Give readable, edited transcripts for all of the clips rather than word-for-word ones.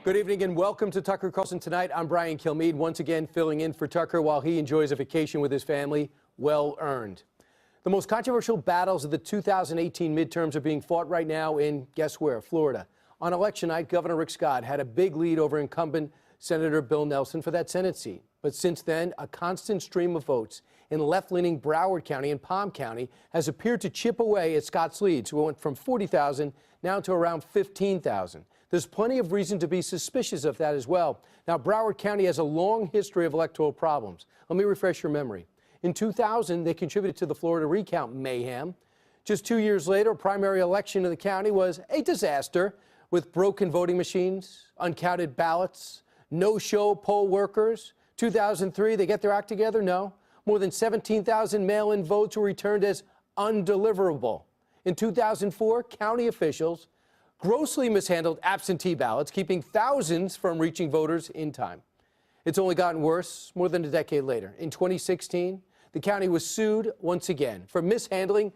Good evening and welcome to Tucker Carlson Tonight. I'm Brian Kilmeade, once again filling in for Tucker while he enjoys a vacation with his family. Well earned. The most controversial battles of the 2018 midterms are being fought right now in, guess where, Florida. On election night, Governor Rick Scott had a big lead over incumbent Senator Bill Nelson for that Senate seat. But since then, a constant stream of votes in left-leaning Broward County and Palm County has appeared to chip away at Scott's lead, so it went from 40,000 now to around 15,000. There's plenty of reason to be suspicious of that as well. Now, Broward County has a long history of electoral problems. Let me refresh your memory. In 2000, they contributed to the Florida recount mayhem. Just 2 years later, a primary election in the county was a disaster with broken voting machines, uncounted ballots, no-show poll workers. 2003, they get their act together? No. More than 17,000 mail-in votes were returned as undeliverable. In 2004, county officials grossly mishandled absentee ballots, keeping thousands from reaching voters in time. It's only gotten worse more than a decade later. In 2016, the county was sued once again for mishandling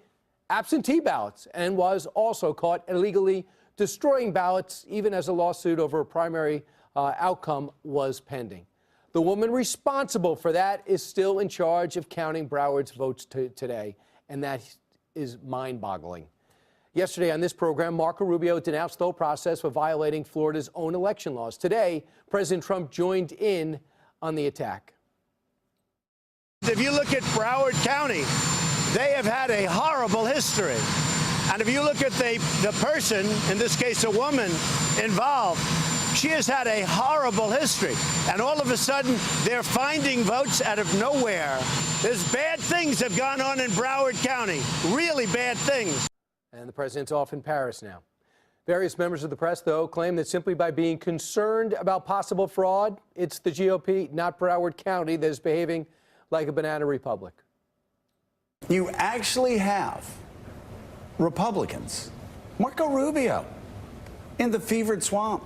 absentee ballots and was also caught illegally destroying ballots, even as a lawsuit over a primary outcome was pending. The woman responsible for that is still in charge of counting Broward's votes today, and that is mind-boggling. Yesterday on this program, Marco Rubio denounced the whole process for violating Florida's own election laws. Today, President Trump joined in on the attack. If you look at Broward County, they have had a horrible history. And if you look at the person, in this case a woman, involved, she has had a horrible history. And all of a sudden, they're finding votes out of nowhere. There's bad things have gone on in Broward County, really bad things. And the president's off in Paris now. Various members of the press, though, claim that simply by being concerned about possible fraud, it's the GOP, not Broward County, that is behaving like a banana republic. You actually have Republicans, Marco Rubio, in the fevered swamp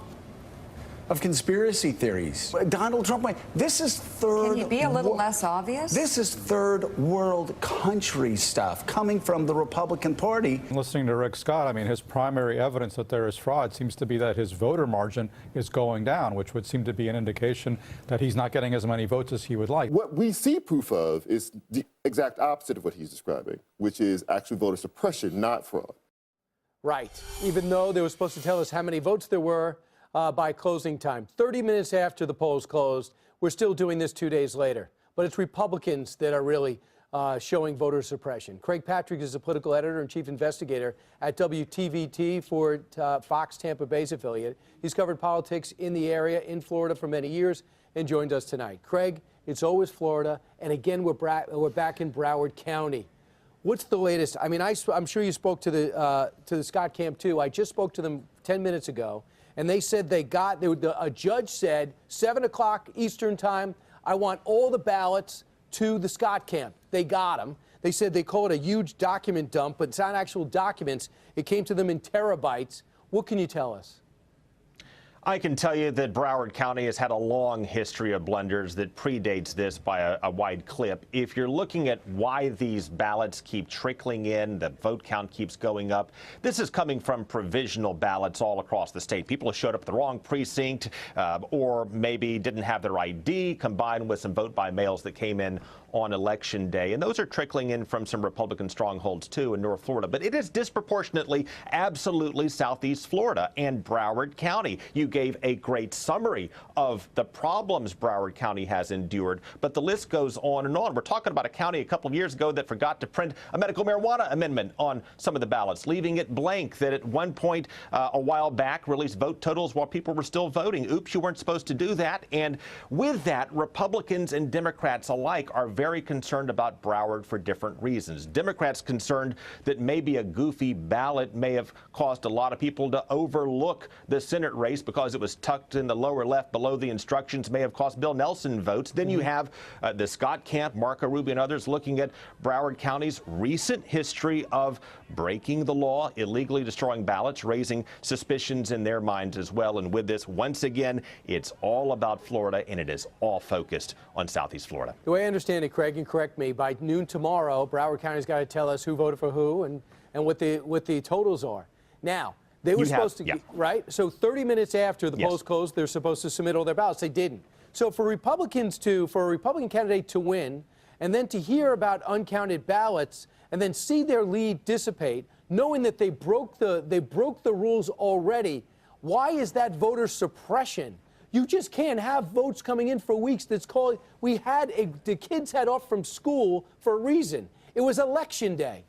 of conspiracy theories. Donald Trump, this is third. Can you be a little less obvious? This is third world country stuff coming from the Republican Party. Listening to Rick Scott, I mean, his primary evidence that there is fraud seems to be that his voter margin is going down, which would seem to be an indication that he's not getting as many votes as he would like. What we see proof of is the exact opposite of what he's describing, which is actually voter suppression, not fraud. Right. Even though they were supposed to tell us how many votes there were by closing time. 30 minutes after the polls closed, we're still doing this 2 days later. But it's Republicans that are really showing voter suppression. Craig Patrick is a political editor and chief investigator at WTVT for Fox Tampa Bay's affiliate. He's covered politics in the area in Florida for many years and joined us tonight. Craig, it's always Florida, and again, we're back in Broward County. What's the latest? I mean, I'm sure you spoke to the Scott camp too. I just spoke to them 10 minutes ago. And they said a judge said, 7 o'clock Eastern time, I want all the ballots to the Scott camp. They got them. They said they call it a huge document dump, but it's not actual documents. It came to them in terabytes. What can you tell us? I can tell you that Broward County has had a long history of blunders that predates this by a wide clip. If you're looking at why these ballots keep trickling in, the vote count keeps going up, this is coming from provisional ballots all across the state. People have showed up at the wrong precinct or maybe didn't have their ID, combined with some vote by mails that came in on Election Day. And those are trickling in from some Republican strongholds, too, in North Florida. But it is disproportionately, absolutely Southeast Florida and Broward County. You gave a great summary of the problems Broward County has endured, but the list goes on and on. We're talking about a county a couple of years ago that forgot to print a medical marijuana amendment on some of the ballots, leaving it blank, that at one point a while back released vote totals while people were still voting. Oops, you weren't supposed to do that. And with that, Republicans and Democrats alike are very concerned about Broward for different reasons. Democrats concerned that maybe a goofy ballot may have caused a lot of people to overlook the Senate race because it was tucked in the lower left below the instructions, may have cost Bill Nelson votes. Then you have the Scott camp, Marco Rubio and others looking at Broward County's recent history of breaking the law, illegally destroying ballots, raising suspicions in their minds as well. And with this, once again, it's all about Florida, and it is all focused on Southeast Florida. The way I understand it, Craig, and correct me, by noon tomorrow, Broward County's got to tell us who voted for who and what the totals are. Now, They were supposed to, yeah. right? So 30 minutes after the polls closed, they're supposed to submit all their ballots. They didn't. So for a Republican candidate to win, and then to hear about uncounted ballots, and then see their lead dissipate, knowing that they broke the rules already, why is that voter suppression? You just can't have votes coming in for weeks. That's called. The kids had off from school for a reason. It was election day.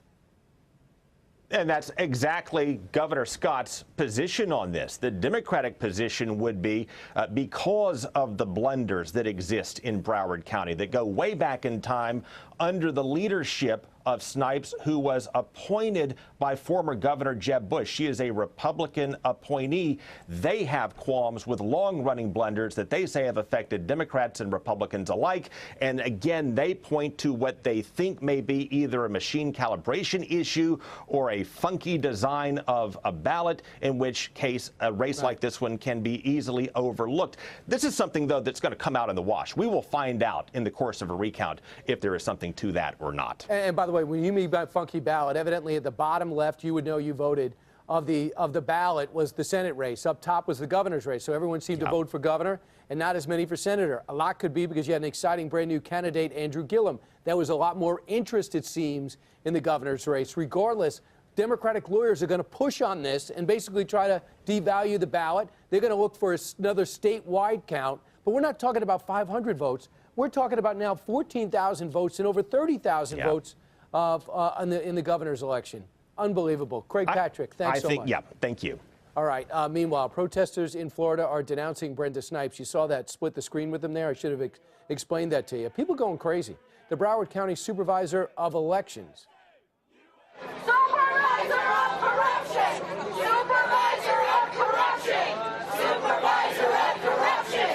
And that's exactly Governor Scott's position on this. The Democratic position would be because of the blunders that exist in Broward County that go way back in time under the leadership of Snipes, who was appointed by former Governor Jeb Bush. She is a Republican appointee. They have qualms with long-running blunders that they say have affected Democrats and Republicans alike. And again, they point to what they think may be either a machine calibration issue or a funky design of a ballot, in which case a race like this one can be easily overlooked. This is something, though, that's going to come out in the wash. We will find out in the course of a recount if there is something to that or not. And by the way, when you mean by funky ballot, evidently at the bottom left, you would know you voted. Of the ballot was the Senate race. Up top was the governor's race. So everyone seemed to vote for governor and not as many for senator. A lot could be because you had an exciting brand new candidate, Andrew Gillum. There was a lot more interest, it seems, in the governor's race. Regardless, Democratic lawyers are going to push on this and basically try to devalue the ballot. They're going to look for another statewide count. But we're not talking about 500 votes. We're talking about now 14,000 votes and over 30,000 votes in the governor's election. Unbelievable. Craig Patrick, thanks so much. Yeah, thank you. All right. Meanwhile, protesters in Florida are denouncing Brenda Snipes. You saw that, split the screen with them there. I should have explained that to you. People going crazy. The Broward County Supervisor of Elections. Supervisor of corruption! Supervisor of corruption! Supervisor of corruption!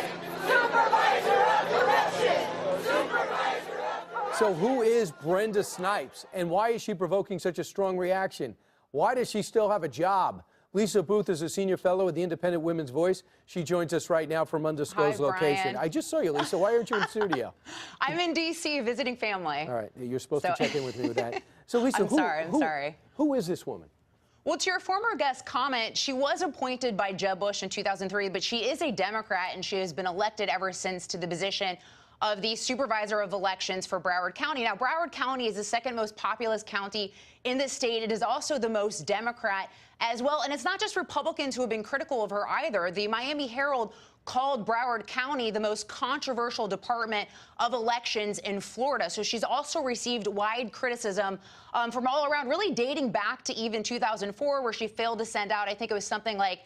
Supervisor of corruption! Supervisor of corruption! So who is Brenda Snipes, and why is she provoking such a strong reaction? Why does she still have a job? Lisa Booth is a senior fellow at the Independent Women's Voice. She joins us right now from undisclosed location. I just saw you, Lisa. Why aren't you in studio? I'm in D.C. visiting family. All right. You're supposed to check in with me with that. So, Lisa, I'm sorry. Who is this woman? Well, to your former guest comment, she was appointed by Jeb Bush in 2003, but she is a Democrat, and she has been elected ever since to the position of the Supervisor of Elections for Broward County. Now, Broward County is the second most populous county in the state. It is also the most Democrat as well. And it's not just Republicans who have been critical of her either. The Miami Herald called Broward County the most controversial department of elections in Florida. So she's also received wide criticism from all around, really dating back to even 2004, where she failed to send out, I think it was something like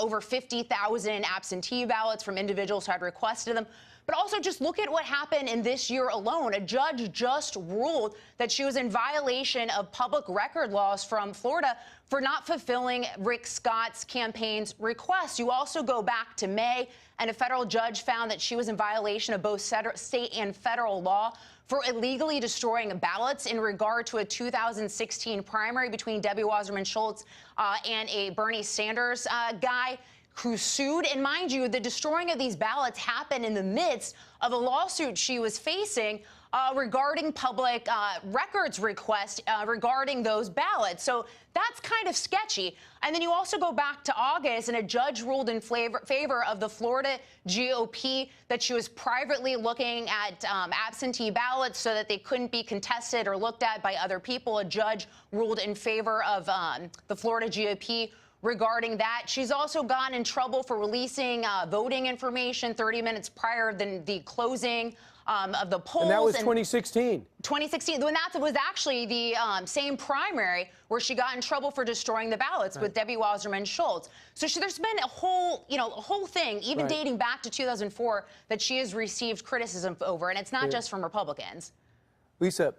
over 50,000 absentee ballots from individuals who had requested them. But also just look at what happened in this year alone. A judge just ruled that she was in violation of public record laws from Florida for not fulfilling Rick Scott's campaign's request. You also go back to May, and a federal judge found that she was in violation of both state and federal law for illegally destroying ballots in regard to a 2016 primary between Debbie Wasserman Schultz and a Bernie Sanders guy who sued. And mind you, the destroying of these ballots happened in the midst of a lawsuit she was facing regarding public records request regarding those ballots. So that's kind of sketchy. And then you also go back to August, and a judge ruled in favor of the Florida GOP that she was privately looking at absentee ballots so that they couldn't be contested or looked at by other people. A judge ruled in favor of the Florida GOP regarding that. She's also gotten in trouble for releasing voting information 30 minutes prior than the closing of the polls. And that was 2016. 2016. When that was actually the same primary where she got in trouble for destroying the ballots with Debbie Wasserman Schultz. So there's been a whole thing, even dating back to 2004, that she has received criticism over, and it's not just from Republicans. Lisa,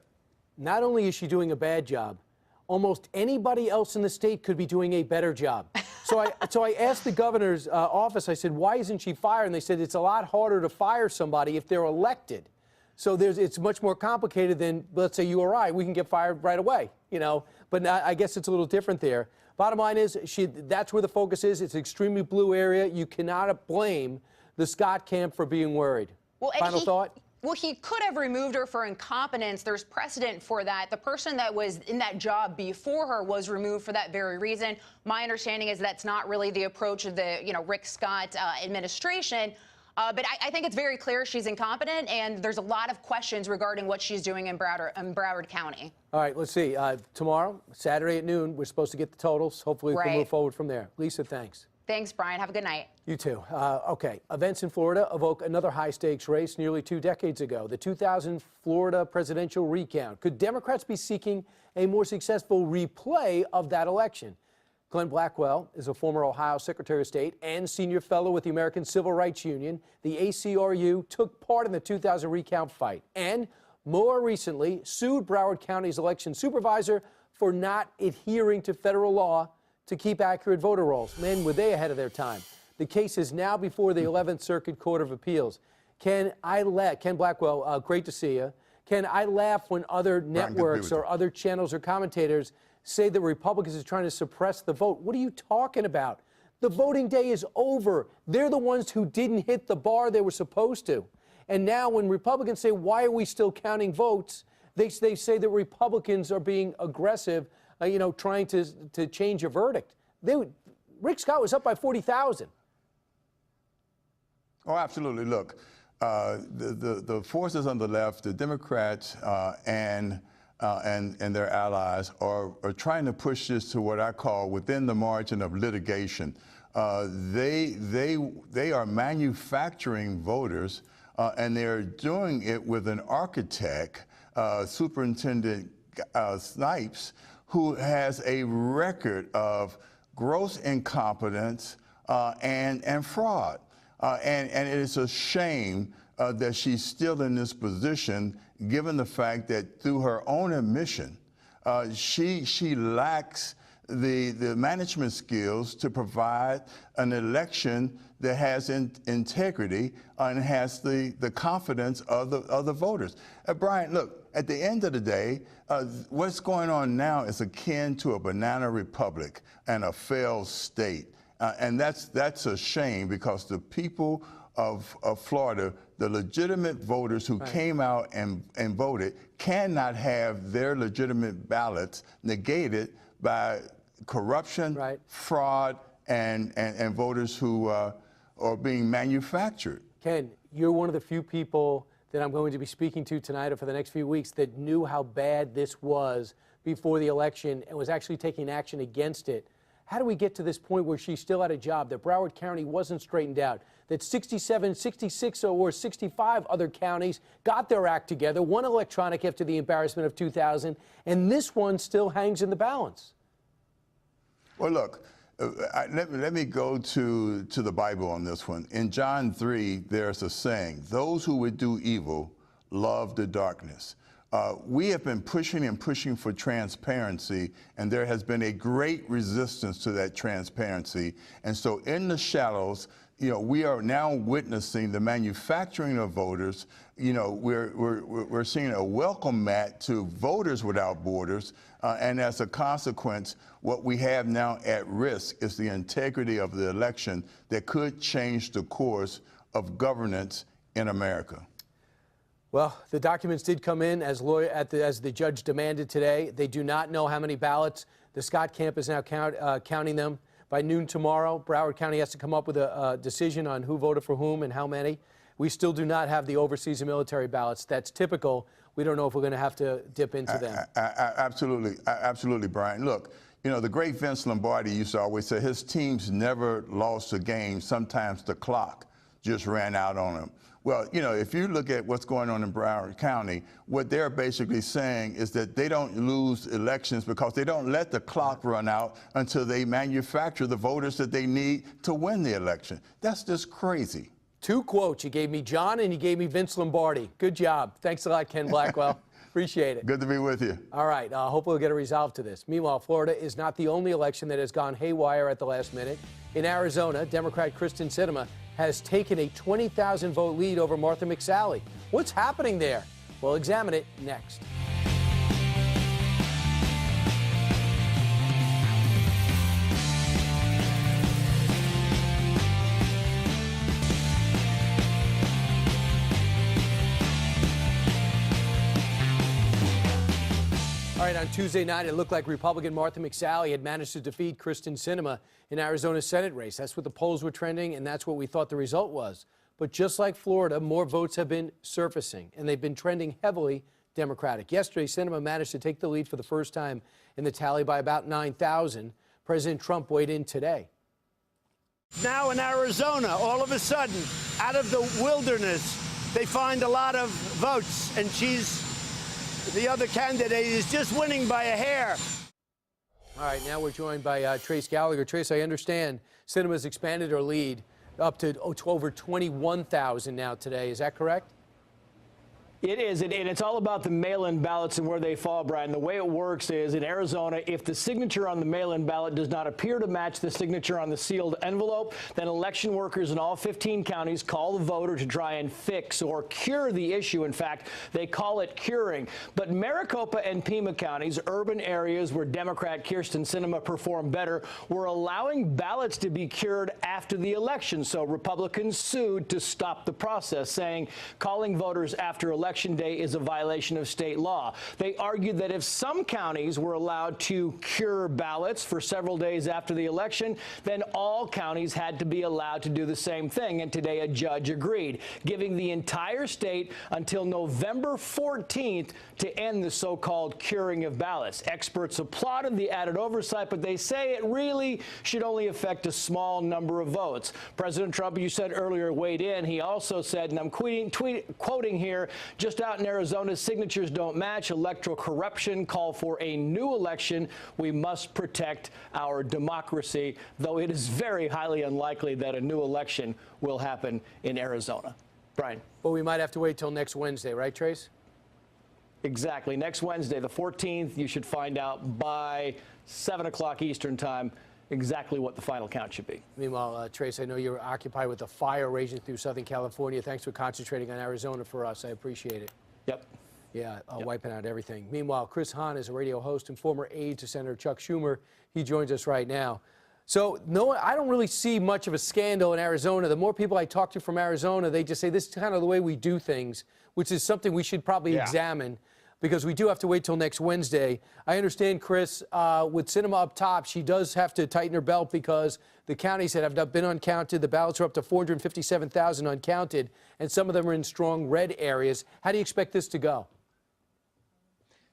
not only is she doing a bad job, almost anybody else in the state could be doing a better job. So I asked the governor's office, I said, why isn't she fired? And they said it's a lot harder to fire somebody if they're elected. So it's much more complicated than, let's say, you or I. We can get fired right away, you know. But I guess it's a little different there. Bottom line is, that's where the focus is. It's an extremely blue area. You cannot blame the Scott camp for being worried. Well, Final thought? Well, he could have removed her for incompetence. There's precedent for that. The person that was in that job before her was removed for that very reason. My understanding is that's not really the approach of the, Rick Scott administration. But I think it's very clear she's incompetent, and there's a lot of questions regarding what she's doing in Broward County. All right, let's see. Tomorrow, Saturday at noon, we're supposed to get the totals. Hopefully we can move forward from there. Lisa, thanks. Thanks, Brian. Have a good night. You too. Okay. Events in Florida evoke another high-stakes race nearly 2 decades ago, the 2000 Florida presidential recount. Could Democrats be seeking a more successful replay of that election? Glenn Blackwell is a former Ohio Secretary of State and senior fellow with the American Civil Rights Union. The ACRU took part in the 2000 recount fight and, more recently, sued Broward County's election supervisor for not adhering to federal law to keep accurate voter rolls. Man, were they ahead of their time. The case is now before the 11th Circuit Court of Appeals. Ken Blackwell, great to see you. Ken, I laugh when other networks or other channels or commentators say that Republicans are trying to suppress the vote. What are you talking about? The voting day is over. They're the ones who didn't hit the bar they were supposed to. And now when Republicans say, why are we still counting votes? They say that Republicans are being aggressive, trying to change a verdict. Rick Scott was up by 40,000. Oh, absolutely. Look, the forces on the left, the Democrats and their allies are trying to push this to what I call within the margin of litigation. They are manufacturing voters, and they're doing it with an architect, Superintendent Snipes, who has a record of gross incompetence and fraud. And it is a shame that she's still in this position, given the fact that through her own admission, she lacks the management skills to provide an election that has integrity and has the confidence of the voters. Brian, look, at the end of the day, what's going on now is akin to a banana republic and a failed state. And that's a shame, because the people of Florida, the legitimate voters who came out and voted, cannot have their legitimate ballots negated by corruption, fraud, and voters who are being manufactured. Ken, you're one of the few people that I'm going to be speaking to tonight or for the next few weeks that knew how bad this was before the election and was actually taking action against it. How do we get to this point where she still had a job, that Broward County wasn't straightened out, that 67, 66, or 65 other counties got their act together, one electronic after the embarrassment of 2000, and this one still hangs in the balance? Well, look, let me go to the Bible on this one. In John 3, there's a saying, those who would do evil love the darkness. We have been pushing and pushing for transparency, and there has been a great resistance to that transparency. And so in the shadows, we are now witnessing the manufacturing of voters. We're seeing a welcome mat to Voters Without Borders. And as a consequence, what we have now at risk is the integrity of the election that could change the course of governance in America. Well, the documents did come in as the judge demanded today. They do not know how many ballots. The Scott camp is now counting them. By noon tomorrow, Broward County has to come up with a decision on who voted for whom and how many. We still do not have the overseas and military ballots. That's typical. We don't know if we're going to have to dip into them. Absolutely, Brian. Look, the great Vince Lombardi used to always say his teams never lost a game. Sometimes the clock just ran out on them. Well, if you look at what's going on in Broward County, what they're basically saying is that they don't lose elections because they don't let the clock run out until they manufacture the voters that they need to win the election. That's just crazy. 2 quotes. You gave me John and you gave me Vince Lombardi. Good job. Thanks a lot, Ken Blackwell. Appreciate it. Good to be with you. All right. Hopefully we'll get a resolve to this. Meanwhile, Florida is not the only election that has gone haywire at the last minute. In Arizona, Democrat Kristen Sinema has taken a 20,000 vote lead over Martha McSally. What's happening there? We'll examine it next. All right, on Tuesday night, it looked like Republican Martha McSally had managed to defeat Kristen Sinema in Arizona's Senate race. That's what the polls were trending, and that's what we thought the result was. But just like Florida, more votes have been surfacing, and they've been trending heavily Democratic. Yesterday, Sinema managed to take the lead for the first time in the tally by about 9,000. President Trump weighed in today. Now in Arizona, all of a sudden, out of the wilderness, they find a lot of votes, and the other candidate is just winning by a hair. All right, now we're joined by Trace Gallagher. Trace, I understand Sinema's expanded her lead up to over 21,000 now today. Is that correct? It is, and it's all about the mail-in ballots and where they fall, Brian. The way it works is, in Arizona, if the signature on the mail-in ballot does not appear to match the signature on the sealed envelope, then election workers in all 15 counties call the voter to try and fix or cure the issue. In fact, they call it curing. But Maricopa and Pima counties, urban areas where Democrat Kyrsten Sinema performed better, were allowing ballots to be cured after the election. So Republicans sued to stop the process, saying calling voters after election day is a violation of state law. They argued that if some counties were allowed to cure ballots for several days after the election, then all counties had to be allowed to do the same thing. And today a judge agreed, giving the entire state until November 14th to end the so-called curing of ballots. Experts applauded the added oversight, but they say it really should only affect a small number of votes. President Trump, you said earlier, weighed in. He also said, and I'm quoting here, just out in Arizona, signatures don't match. Electoral corruption. Call for a new election. We must protect our democracy, though it is very highly unlikely that a new election will happen in Arizona. Brian. Well, we might have to wait till next Wednesday, right, Trace? Exactly. Next Wednesday, the 14th, you should find out by 7 o'clock Eastern time exactly what the final count should be. Meanwhile, Trace, I know you're occupied with the fire raging through Southern California. Thanks for concentrating on Arizona for us. I appreciate it. Yep. Yeah, wiping out everything. Meanwhile, Chris Hahn is a radio host and former aide to Senator Chuck Schumer. He joins us right now. So, no, I don't really see much of a scandal in Arizona. The more people I talk to from Arizona, they just say this is kind of the way we do things, which is something we should probably examine, because we do have to wait till next Wednesday. I understand, Chris, with Sinema up top, she does have to tighten her belt because the counties that have been uncounted, the ballots are up to 457,000 uncounted, and some of them are in strong red areas. How do you expect this to go?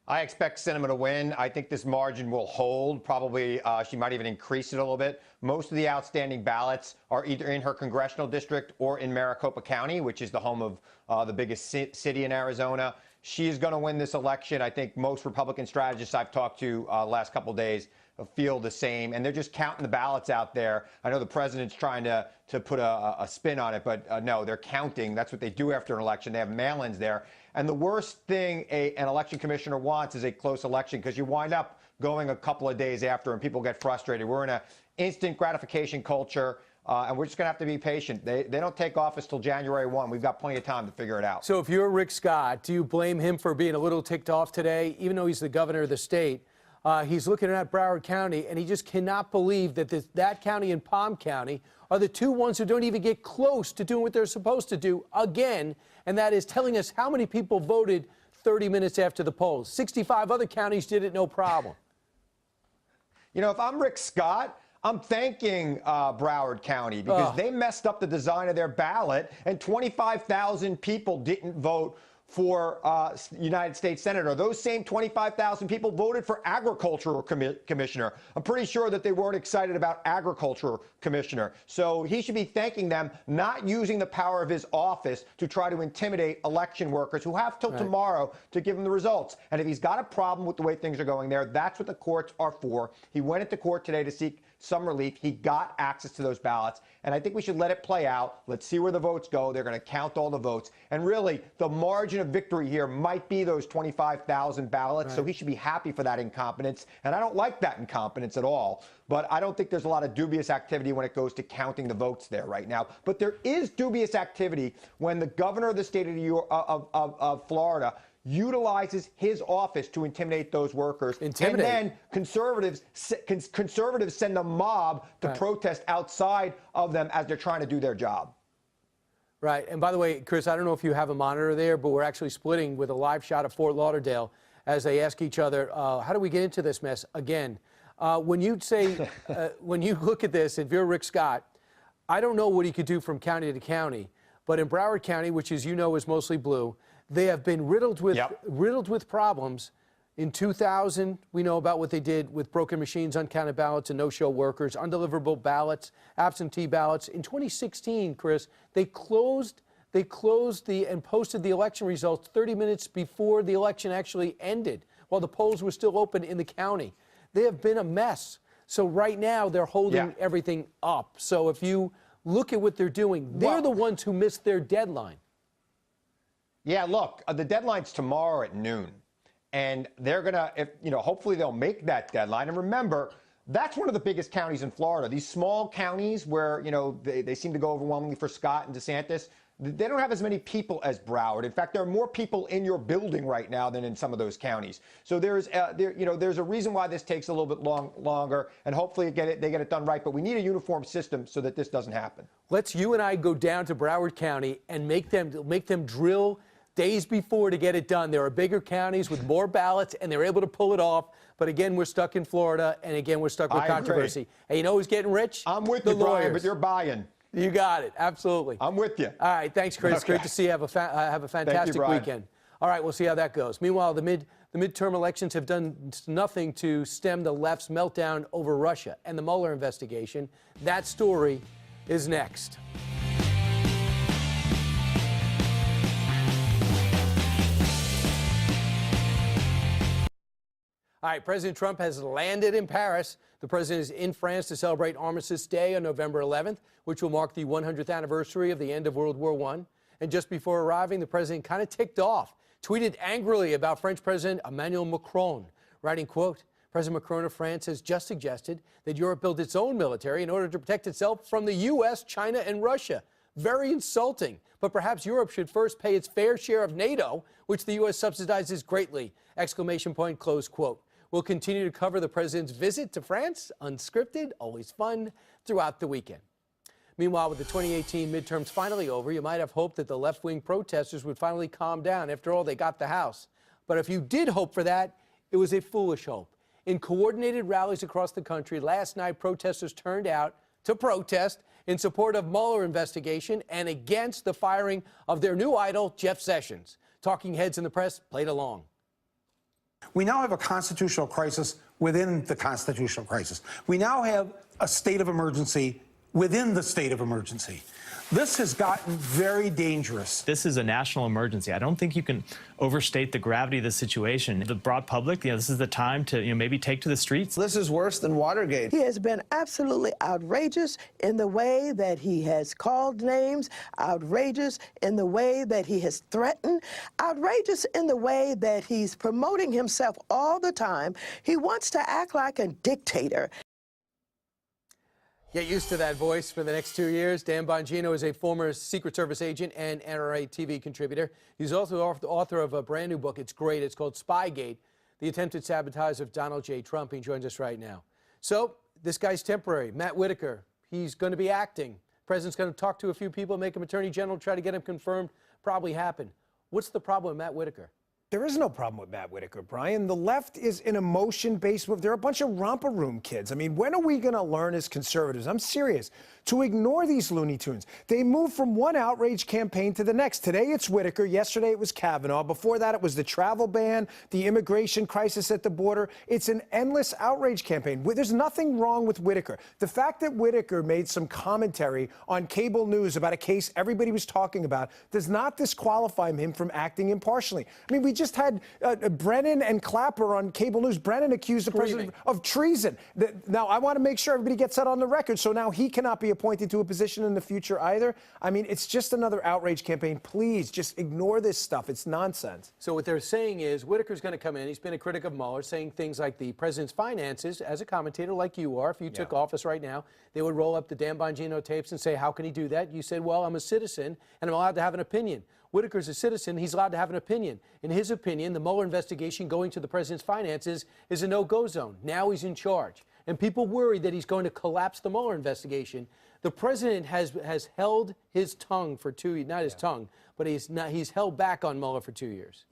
I expect Sinema to win. I think this margin will hold. Probably she might even increase it a little bit. Most of the outstanding ballots are either in her congressional district or in Maricopa County, which is the home of the biggest city in Arizona. She is going to win this election. I think most Republican strategists I've talked to last couple of days feel the same, and they're just counting the ballots out there. I know the president's trying to put a spin on it, but no, they're counting. That's what they do after an election. They have mail-ins there. And the worst thing an election commissioner wants is a close election, because you wind up going a couple of days after and people get frustrated. We're in an instant gratification culture. And we're just going to have to be patient. They don't take office till January 1. We've got plenty of time to figure it out. So if you're Rick Scott, do you blame him for being a little ticked off today? Even though he's the governor of the state, he's looking at Broward County, and he just cannot believe that that county and Palm County are the two ones who don't even get close to doing what they're supposed to do again, and that is telling us how many people voted 30 minutes after the polls. 65 other counties did it no problem. You know, if I'm Rick Scott, I'm thanking Broward County, because they messed up the design of their ballot, and 25,000 people didn't vote for United States Senator. Those same 25,000 people voted for Agricultural Commissioner. I'm pretty sure that they weren't excited about Agricultural Commissioner. So he should be thanking them, not using the power of his office to try to intimidate election workers who have till tomorrow to give him the results. And if he's got a problem with the way things are going there, that's what the courts are for. He went into court today to seek some relief. He got access to those ballots, and I think we should let it play out. Let's see where the votes go. They're going to count all the votes, and really the margin of victory here might be those 25,000 ballots. So he should be happy for that incompetence, and I don't like that incompetence at all. But I don't think there's a lot of dubious activity when it goes to counting the votes there right now. But there is dubious activity when the governor of the state of Florida utilizes his office to intimidate those workers. And then conservatives send a mob to protest outside of them as they're trying to do their job. Right. And by the way, Chris, I don't know if you have a monitor there, but we're actually splitting with a live shot of Fort Lauderdale as they ask each other, how do we get into this mess again? When you say, when you look at this, if you're Rick Scott, I don't know what he could do from county to county, but in Broward County, which as you know is mostly blue, they have been riddled with problems. In 2000, we know about what they did with broken machines, uncounted ballots, and no-show workers, undeliverable ballots, absentee ballots. In 2016, Chris, they closed and posted the election results 30 minutes before the election actually ended, while the polls were still open in the county. They have been a mess. So right now, they're holding everything up. So if you look at what they're doing, they're the ones who missed their deadline. Yeah, look, the deadline's tomorrow at noon. And they're going to, hopefully they'll make that deadline. And remember, that's one of the biggest counties in Florida. These small counties where, they seem to go overwhelmingly for Scott and DeSantis, they don't have as many people as Broward. In fact, there are more people in your building right now than in some of those counties. So there's a reason why this takes a little bit longer, and hopefully they get it done right. But we need a uniform system so that this doesn't happen. Let's you and I go down to Broward County and make them drill days before to get it done. There are bigger counties with more ballots, and they're able to pull it off. But again, we're stuck in Florida, and again, we're stuck with controversy. And you know who's getting rich? I'm with you, Brian, but you're buying. You got it. Absolutely. I'm with you. All right. Thanks, Chris. Okay. Great to see you. Have a fantastic weekend. All right. We'll see how that goes. Meanwhile, the midterm elections have done nothing to stem the left's meltdown over Russia and the Mueller investigation. That story is next. All right, President Trump has landed in Paris. The president is in France to celebrate Armistice Day on November 11th, which will mark the 100th anniversary of the end of World War I. And just before arriving, the president kind of ticked off, tweeted angrily about French President Emmanuel Macron, writing, quote, President Macron of France has just suggested that Europe build its own military in order to protect itself from the U.S., China, and Russia. Very insulting. But perhaps Europe should first pay its fair share of NATO, which the U.S. subsidizes greatly. Exclamation point, close quote. We'll continue to cover the president's visit to France, unscripted, always fun, throughout the weekend. Meanwhile, with the 2018 midterms finally over, you might have hoped that the left-wing protesters would finally calm down. After all, they got the House. But if you did hope for that, it was a foolish hope. In coordinated rallies across the country, last night protesters turned out to protest in support of Mueller investigation and against the firing of their new idol, Jeff Sessions. Talking heads in the press played along. We now have a constitutional crisis within the constitutional crisis. We now have a state of emergency within the state of emergency. This has gotten very dangerous. This is a national emergency. I don't think you can overstate the gravity of the situation. The broad public, this is the time to maybe take to the streets. This is worse than Watergate. He has been absolutely outrageous in the way that he has called names, outrageous in the way that he has threatened, outrageous in the way that he's promoting himself all the time. He wants to act like a dictator. Get used to that voice for the next 2 years. Dan Bongino is a former Secret Service agent and NRA TV contributor. He's also the author of a brand new book. It's great. It's called Spygate, the attempted sabotage of Donald J. Trump. He joins us right now. So this guy's temporary. Matt Whitaker, he's going to be acting. The president's going to talk to a few people, make him attorney general, try to get him confirmed. Probably happen. What's the problem with Matt Whitaker? There is no problem with Matt Whitaker, Brian. The left is an emotion-based move. They're a bunch of romper room kids. I mean, when are we going to learn as conservatives, I'm serious, to ignore these Looney Tunes? They move from one outrage campaign to the next. Today it's Whitaker. Yesterday it was Kavanaugh. Before that it was the travel ban, the immigration crisis at the border. It's an endless outrage campaign. There's nothing wrong with Whitaker. The fact that Whitaker made some commentary on cable news about a case everybody was talking about does not disqualify him from acting impartially. I mean, we just had Brennan and Clapper on cable news. Brennan accused the president of treason. Now, I want to make sure everybody gets that on the record, so now he cannot be appointed to a position in the future either. I mean, it's just another outrage campaign. Please, just ignore this stuff. It's nonsense. So what they're saying is Whitaker's going to come in. He's been a critic of Mueller, saying things like the president's finances, as a commentator like you are, if you took office right now, they would roll up the Dan Bongino tapes and say, how can he do that? You said, well, I'm a citizen, and I'm allowed to have an opinion. Whitaker's a citizen. He's allowed to have an opinion. In his opinion, the Mueller investigation going to the president's finances is a no-go zone. Now he's in charge. and people worry that he's going to collapse the Mueller investigation. The president has held his tongue for 2 years, not his tongue, but he's held back on Mueller for 2 years.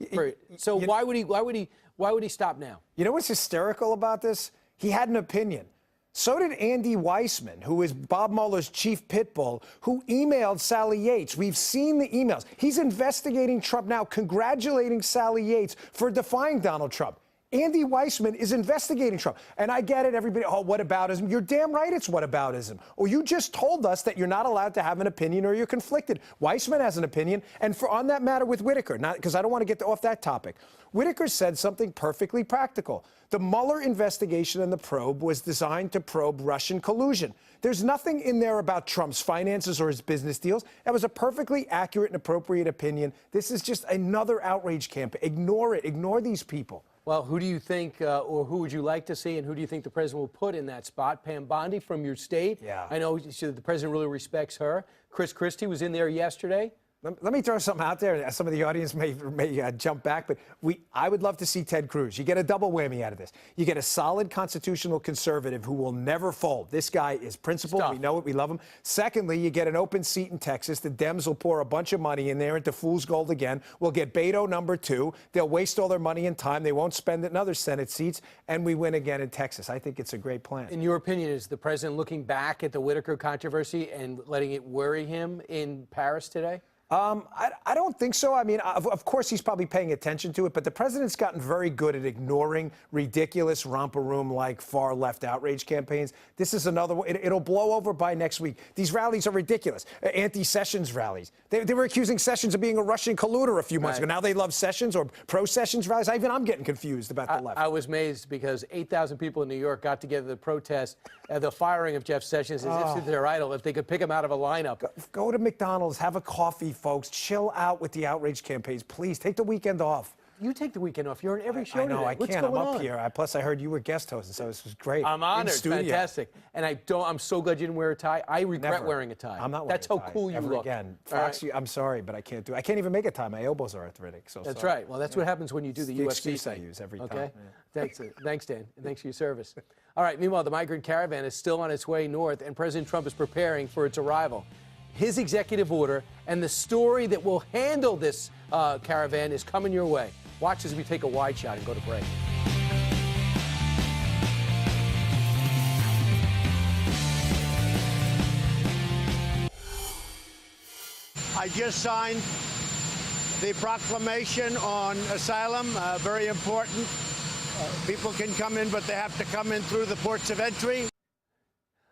So why would he stop now? You know what's hysterical about this? He had an opinion. So did Andy Weissman, who is Bob Mueller's chief pit bull, who emailed Sally Yates. We've seen the emails. He's investigating Trump now, congratulating Sally Yates for defying Donald Trump. Andy Weissman is investigating Trump. And I get it, everybody, oh, whataboutism. You're damn right it's whataboutism. Or you just told us that you're not allowed to have an opinion or you're conflicted. Weissman has an opinion. And on that matter with Whitaker, because I don't want to get off that topic, Whitaker said something perfectly practical. The Mueller investigation and the probe was designed to probe Russian collusion. There's nothing in there about Trump's finances or his business deals. That was a perfectly accurate and appropriate opinion. This is just another outrage campaign. Ignore it. Ignore these people. Well, who do you think, or who would you like to see, and who do you think the president will put in that spot? Pam Bondi from your state. Yeah. I know the president really respects her. Chris Christie was in there yesterday. Let me throw something out there. Some of the audience may jump back, but I would love to see Ted Cruz. You get a double whammy out of this. You get a solid constitutional conservative who will never fold. This guy is principled. We know it. We love him. Secondly, you get an open seat in Texas. The Dems will pour a bunch of money in there into fool's gold again. We'll get Beto #2. They'll waste all their money and time. They won't spend it in other Senate seats, and we win again in Texas. I think it's a great plan. In your opinion, is the president looking back at the Whitaker controversy and letting it worry him in Paris today? I don't think so. I mean, of course, he's probably paying attention to it, but the president's gotten very good at ignoring ridiculous romper room-like far-left outrage campaigns. This is another one. It'll blow over by next week. These rallies are ridiculous. Anti-Sessions rallies. They were accusing Sessions of being a Russian colluder a few months ago. Now they love Sessions or pro-Sessions rallies. Even I'm getting confused about the left. I was amazed because 8,000 people in New York got together to protest the firing of Jeff Sessions as if their idol, if they could pick him out of a lineup. Go to McDonald's, have a coffee, folks. Chill out with the outrage campaigns. Please, take the weekend off. You take the weekend off. You're in every show today. I know, I What's can't. I'm going up on? here. Plus, I heard you were guest hosting, so this was great. I'm honored. In studio. Fantastic. And I'm so glad you didn't wear a tie. I regret wearing a tie. I'm not wearing That's a how tie cool you ever look. Again. All Fox, I'm sorry, but I can't do it. I can't even make a tie. My elbows are arthritic. So That's sorry. right. Well, that's what happens when you do the UFC excuse I thing. use every time. Okay. Thanks, Dan. And thanks for your service. All right. Meanwhile, the migrant caravan is still on its way north, and President Trump is preparing for its arrival. His executive order and the story that will handle this caravan is coming your way. Watch as we take a wide shot and go to break. I just signed the proclamation on asylum, very important. People can come in, but they have to come in through the ports of entry.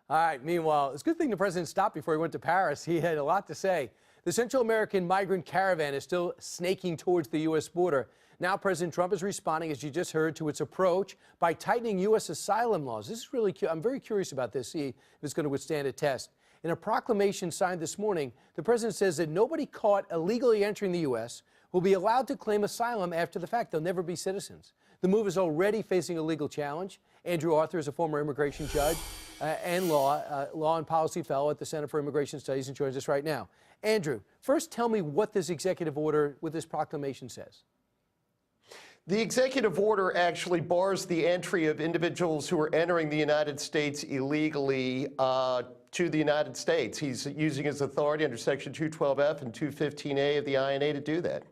All right. Meanwhile, it's a good thing the president stopped before he went to Paris. He had a lot to say. The Central American migrant caravan is still snaking towards the U.S. border. Now President Trump is responding, as you just heard, to its approach by tightening U.S. asylum laws. This is really I'm very curious about this, see if it's going to withstand a test. In a proclamation signed this morning, the president says that nobody caught illegally entering the U.S. will be allowed to claim asylum after the fact. They'll never be citizens. The move is already facing a legal challenge. Andrew Arthur is a former immigration judge and law and policy fellow at the Center for Immigration Studies and joins us right now. Andrew, first tell me what this executive order with this proclamation says. The executive order actually bars the entry of individuals who are entering the United States illegally to the United States. He's using his authority under Section 212F and 215A of the INA to do that.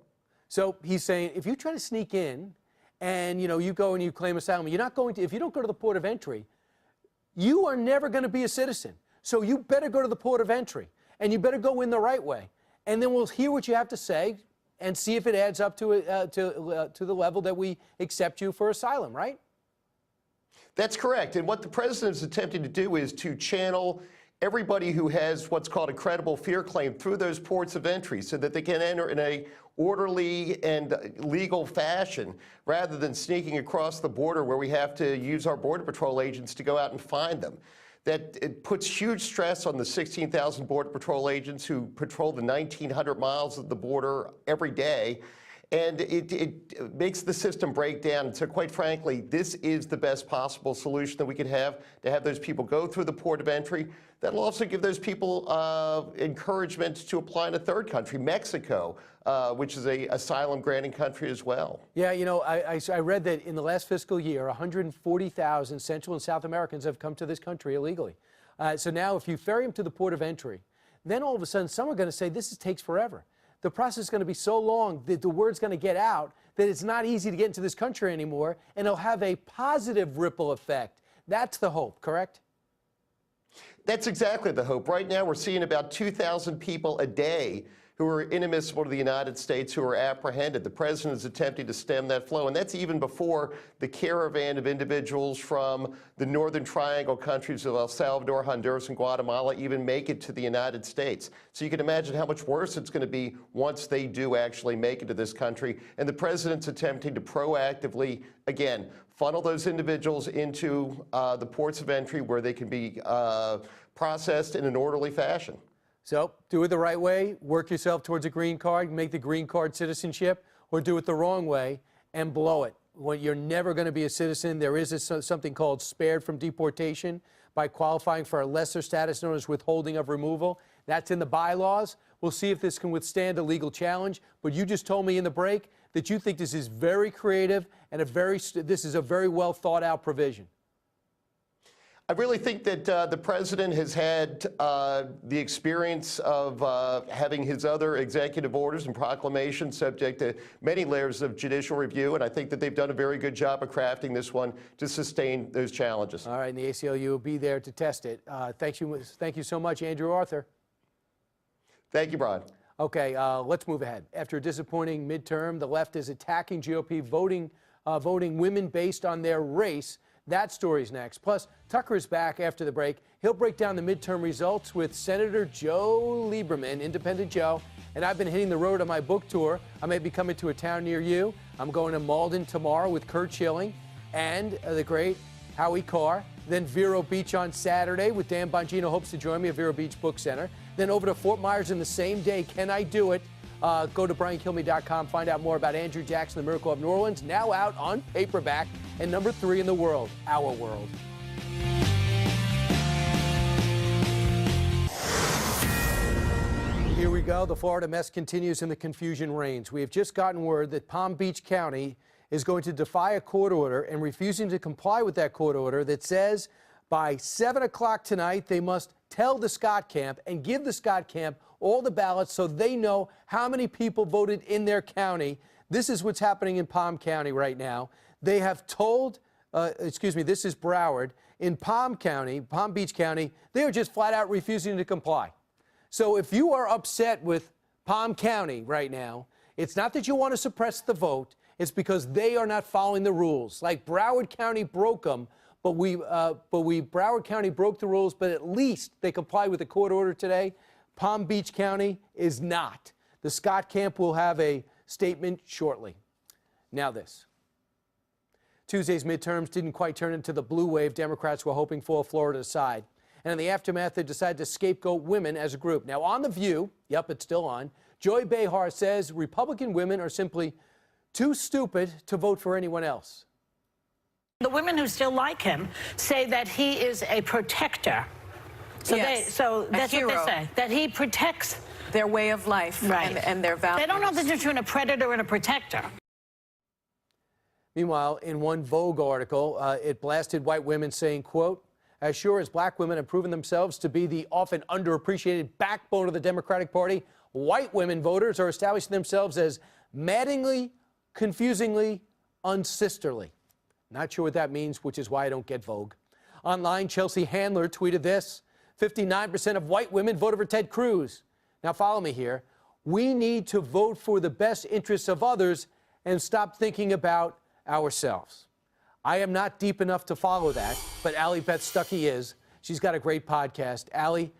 So he's saying if you try to sneak in and you go and you claim asylum, you're not going to, if you don't go to the port of entry, you are never going to be a citizen. So you better go to the port of entry and you better go in the right way. And then we'll hear what you have to say and see if it adds up to the level that we accept you for asylum, right? That's correct. And what the president is attempting to do is to channel everybody who has what's called a credible fear claim through those ports of entry so that they can enter in a orderly and legal fashion rather than sneaking across the border where we have to use our Border Patrol agents to go out and find them. That it puts huge stress on the 16,000 Border Patrol agents who patrol the 1,900 miles of the border every day. And it makes the system break down. So quite frankly, this is the best possible solution that we could have, to have those people go through the port of entry. That'll also give those people encouragement to apply in a third country, Mexico, which is a asylum granting country as well. Yeah, you know, I read that in the last fiscal year, 140,000 Central and South Americans have come to this country illegally. So now if you ferry them to the port of entry, then all of a sudden some are going to say this takes forever. The process is going to be so long that the word's going to get out that it's not easy to get into this country anymore, and it'll have a positive ripple effect. That's the hope, correct? That's exactly the hope. Right now, we're seeing about 2,000 people a day who are inadmissible to the United States who are apprehended. The president is attempting to stem that flow, and that's even before the caravan of individuals from the Northern Triangle countries of El Salvador, Honduras, and Guatemala even make it to the United States. So you can imagine how much worse it's going to be once they do actually make it to this country. And the president's attempting to proactively, again, funnel those individuals into the ports of entry where they can be processed in an orderly fashion. So do it the right way, work yourself towards a green card, make the green card citizenship, or do it the wrong way and blow it. When you're never going to be a citizen, there is something called spared from deportation by qualifying for a lesser status known as withholding of removal. That's in the bylaws. We'll see if this can withstand a legal challenge. But you just told me in the break that you think this is very creative and this is a very well thought out provision. I really think that the president has had the experience of having his other executive orders and proclamations subject to many layers of judicial review, and I think that they've done a very good job of crafting this one to sustain those challenges. All right, and the ACLU will be there to test it. Thank you so much, Andrew Arthur. Thank you, Brian. Okay, let's move ahead. After a disappointing midterm, the left is attacking GOP voting women based on their race. That story's next. Plus, Tucker is back after the break. He'll break down the midterm results with Senator Joe Lieberman, Independent Joe. And I've been hitting the road on my book tour. I may be coming to a town near you. I'm going to Malden tomorrow with Kurt Schilling and the great Howie Carr. Then Vero Beach on Saturday with Dan Bongino hopes to join me at Vero Beach Book Center. Then over to Fort Myers in the same day. Can I do it? Go to BrianKilmeade.com. Find out more about Andrew Jackson, The Miracle of New Orleans, now out on paperback. And number 3 in the world, Our World. Here we go. The Florida mess continues and the confusion reigns. We have just gotten word that Palm Beach County is going to defy a court order and refusing to comply with that court order that says by 7 o'clock tonight they must tell the Scott camp and give the Scott camp all the ballots so they know how many people voted in their county. This is what's happening in Palm County right now. They have told, this is Broward. In Palm Beach County, they are just flat out refusing to comply. So if you are upset with Palm County right now, it's not that you want to suppress the vote. It's because they are not following the rules. Like Broward County broke them, but Broward County broke the rules, but at least they complied with the court order today. Palm Beach County is not. The Scott camp will have a statement shortly. Now this. Tuesday's midterms didn't quite turn into the blue wave Democrats were hoping for Florida's side. And in the aftermath, they decided to scapegoat women as a group. Now, on The View, yep, it's still on, Joy Behar says Republican women are simply too stupid to vote for anyone else. The women who still like him say that he is a protector. So, yes, that's what they say, that he protects their way of life, right, and their values. They don't know the difference between a predator and a protector. Meanwhile, in one Vogue article, it blasted white women saying, quote, as sure as black women have proven themselves to be the often underappreciated backbone of the Democratic Party, white women voters are establishing themselves as maddeningly, confusingly unsisterly. Not sure what that means, which is why I don't get Vogue. Online, Chelsea Handler tweeted this, 59% of white women voted for Ted Cruz. Now follow me here. We need to vote for the best interests of others and stop thinking about ourselves. I am not deep enough to follow that, but Allie Beth Stuckey is. She's got a great podcast. Allie,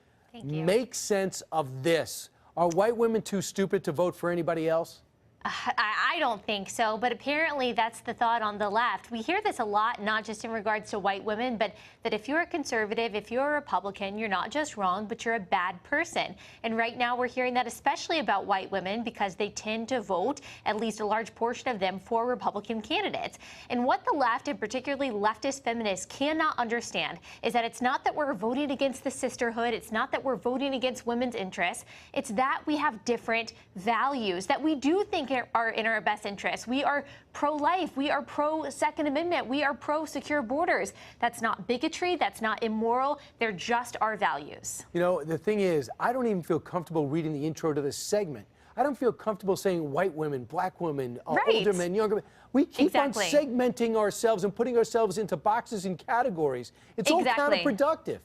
make sense of this. Are white women too stupid to vote for anybody else? I don't think so, but apparently that's the thought on the left. We hear this a lot, not just in regards to white women, but that if you're a conservative, if you're a Republican, you're not just wrong, but you're a bad person. And right now we're hearing that especially about white women because they tend to vote, at least a large portion of them, for Republican candidates. And what the left, and particularly leftist feminists, cannot understand is that it's not that we're voting against the sisterhood, it's not that we're voting against women's interests, it's that we have different values that we do think are in our best interests. We are pro-life. We are pro-Second Amendment. We are pro-secure borders. That's not bigotry. That's not immoral. They're just our values. You know, the thing is, I don't even feel comfortable reading the intro to this segment. I don't feel comfortable saying white women, black women, older men, younger men. We keep on segmenting ourselves and putting ourselves into boxes and categories. It's all counterproductive.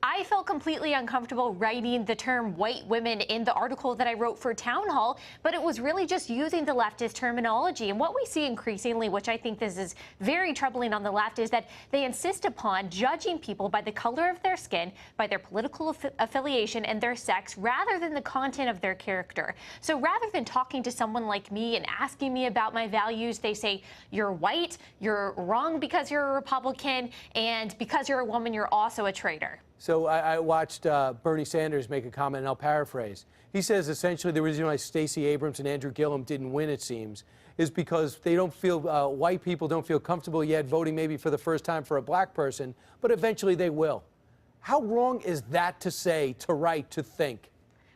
I felt completely uncomfortable writing the term white women in the article that I wrote for Town Hall, but it was really just using the leftist terminology. And what we see increasingly, which I think this is very troubling on the left, is that they insist upon judging people by the color of their skin, by their political affiliation and their sex, rather than the content of their character. So rather than talking to someone like me and asking me about my values, they say, you're white, you're wrong because you're a Republican, and because you're a woman, you're also a traitor. So I watched Bernie Sanders make a comment, and I'll paraphrase. He says essentially the reason why Stacey Abrams and Andrew Gillum didn't win, it seems, is because they don't feel, white people don't feel comfortable yet voting maybe for the first time for a black person, but eventually they will. How wrong is that to say, to write, to think?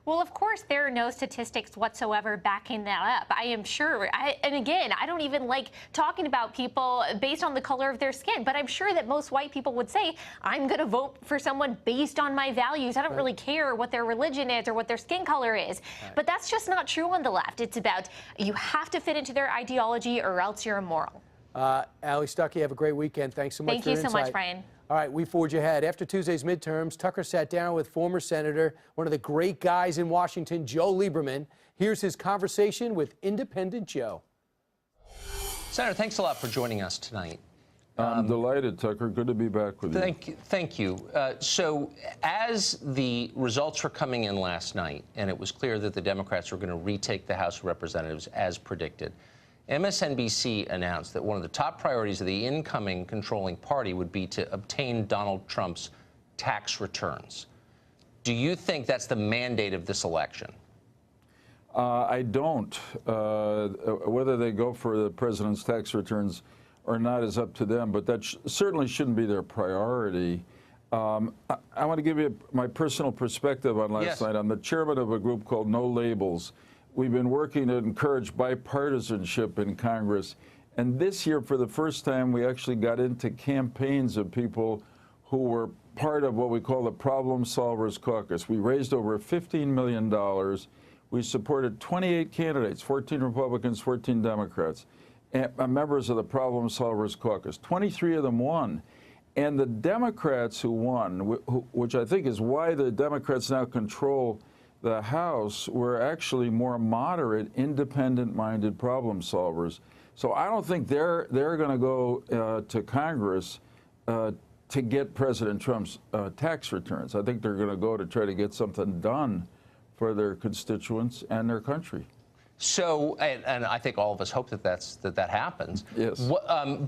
Well, of course, there are no statistics whatsoever backing that up. I am sure. And again, I don't even like talking about people based on the color of their skin, but I'm sure that most white people would say, I'm going to vote for someone based on my values. I don't really care what their religion is or what their skin color is. But that's just not true on the left. It's about you have to fit into their ideology or else you're immoral. Allie Stuckey, have a great weekend. Thanks so much for your insight. Thank you so much, Brian. All right, we forge ahead. After Tuesday's midterms, Tucker sat down with former Senator, one of the great guys in Washington, Joe Lieberman. Here's his conversation with Independent Joe. Senator, thanks a lot for joining us tonight. I'm delighted, Tucker. Good to be back with you. Thank you. So as the results were coming in last night, and it was clear that the Democrats were going to retake the House of Representatives as predicted, MSNBC announced that one of the top priorities of the incoming controlling party would be to obtain Donald Trump's tax returns. Do you think that's the mandate of this election? I don't. Whether they go for the president's tax returns or not is up to them, but that certainly shouldn't be their priority. I want to give you my personal perspective on last night. I'm the chairman of a group called No Labels. We've been working to encourage bipartisanship in Congress. And this year, for the first time, we actually got into campaigns of people who were part of what we call the Problem Solvers Caucus. We raised over $15 million. We supported 28 candidates, 14 Republicans, 14 Democrats, and members of the Problem Solvers Caucus. 23 of them won. And the Democrats who won, which I think is why the Democrats now control the House, were actually more moderate, independent-minded problem solvers. So I don't think they're going to go to Congress to get President Trump's tax returns. I think they're going to go to try to get something done for their constituents and their country. So, and I think all of us hope that that happens. Yes.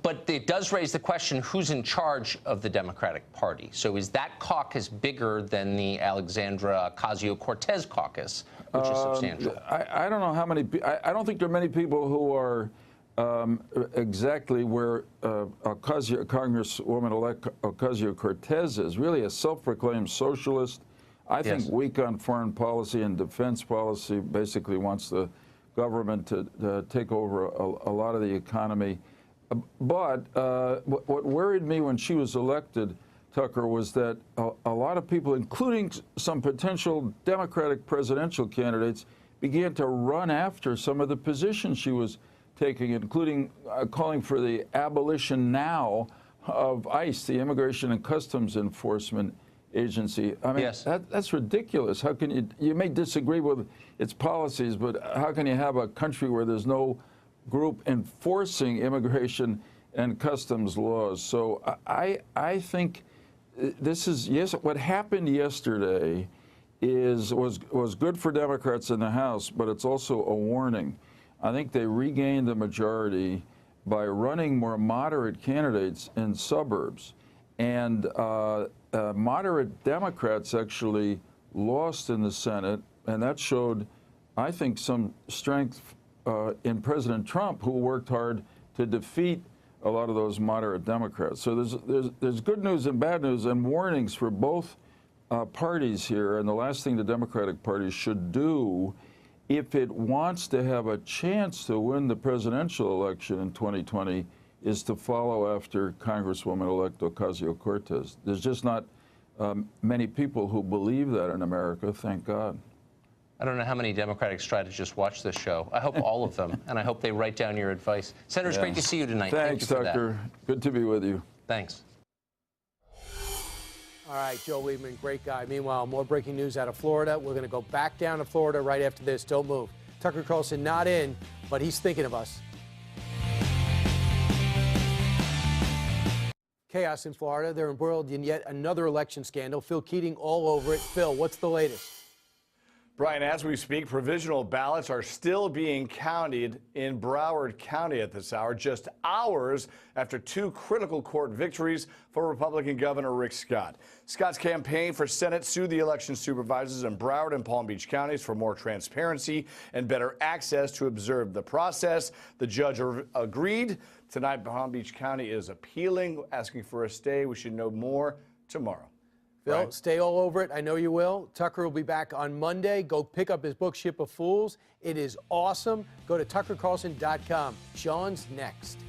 But it does raise the question, who's in charge of the Democratic Party? So is that caucus bigger than the Alexandra Ocasio-Cortez caucus, which is substantial? I don't know how many, I don't think there are many people who are exactly where Congresswoman-elect Ocasio-Cortez is, really a self-proclaimed socialist. I think weak on foreign policy and defense policy, basically wants the government to take over a lot of the economy. But what worried me when she was elected, Tucker, was that a lot of people, including some potential Democratic presidential candidates, began to run after some of the positions she was taking, including calling for the abolition now of ICE, the Immigration and Customs Enforcement Agency. I mean, that's ridiculous. How can you may disagree with its policies, but how can you have a country where there's no group enforcing immigration and customs laws? So I think this is, what happened yesterday was good for Democrats in the House, but it's also a warning. I think they regained the majority by running more moderate candidates in suburbs. And moderate Democrats actually lost in the Senate, and that showed, I think, some strength in President Trump, who worked hard to defeat a lot of those moderate Democrats. So there's good news and bad news and warnings for both parties here. And the last thing the Democratic Party should do, if it wants to have a chance to win the presidential election in 2020, is to follow after Congresswoman-elect Ocasio-Cortez. There's just not many people who believe that in America, thank God. I don't know how many Democratic strategists watch this show. I hope all of them, and I hope they write down your advice. Senator, it's great to see you tonight. Thanks, Thank you for Tucker. Good to be with you. Thanks. All right, Joe Lieberman, great guy. Meanwhile, more breaking news out of Florida. We're going to go back down to Florida right after this. Don't move. Tucker Carlson not in, but he's thinking of us. Chaos in Florida. They're embroiled in yet another election scandal. Phil Keating all over it. Phil, what's the latest? Brian, as we speak, provisional ballots are still being counted in Broward County at this hour, just hours after two critical court victories for Republican Governor Rick Scott. Scott's campaign for Senate sued the election supervisors in Broward and Palm Beach counties for more transparency and better access to observe the process. The judge agreed. Tonight, Palm Beach County is appealing, asking for a stay. We should know more tomorrow. Phil, Right. Stay all over it. I know you will. Tucker will be back on Monday. Go pick up his book, Ship of Fools. It is awesome. Go to tuckercarlson.com. Sean's next.